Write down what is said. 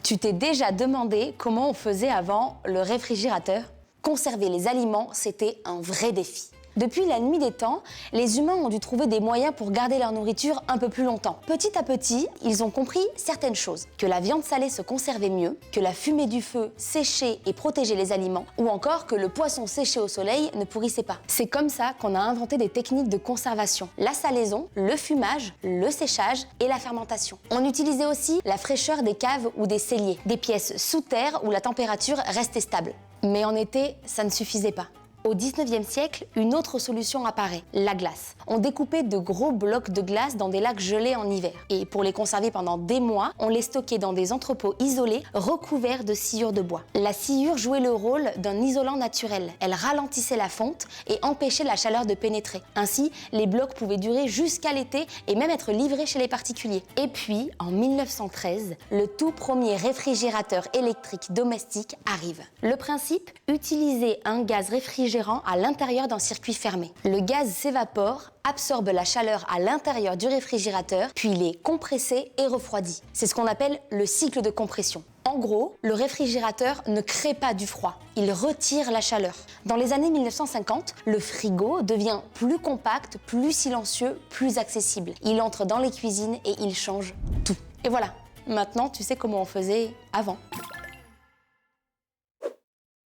Tu t'es déjà demandé comment on faisait avant le réfrigérateur? Conserver les aliments, c'était un vrai défi. Depuis la nuit des temps, les humains ont dû trouver des moyens pour garder leur nourriture un peu plus longtemps. Petit à petit, ils ont compris certaines choses. Que la viande salée se conservait mieux, que la fumée du feu séchait et protégeait les aliments, ou encore que le poisson séché au soleil ne pourrissait pas. C'est comme ça qu'on a inventé des techniques de conservation. La salaison, le fumage, le séchage et la fermentation. On utilisait aussi la fraîcheur des caves ou des celliers, des pièces sous terre où la température restait stable. Mais en été, ça ne suffisait pas. Au 19e siècle, une autre solution apparaît, la glace. On découpait de gros blocs de glace dans des lacs gelés en hiver. Et pour les conserver pendant des mois, on les stockait dans des entrepôts isolés recouverts de sciure de bois. La sciure jouait le rôle d'un isolant naturel. Elle ralentissait la fonte et empêchait la chaleur de pénétrer. Ainsi, les blocs pouvaient durer jusqu'à l'été et même être livrés chez les particuliers. Et puis, en 1913, le tout premier réfrigérateur électrique domestique arrive. Le principe, utiliser un gaz réfrigérant à l'intérieur d'un circuit fermé. Le gaz s'évapore, absorbe la chaleur à l'intérieur du réfrigérateur, puis il est compressé et refroidi. C'est ce qu'on appelle le cycle de compression. En gros, le réfrigérateur ne crée pas du froid, il retire la chaleur. Dans les années 1950, le frigo devient plus compact, plus silencieux, plus accessible. Il entre dans les cuisines et il change tout. Et voilà, maintenant tu sais comment on faisait avant.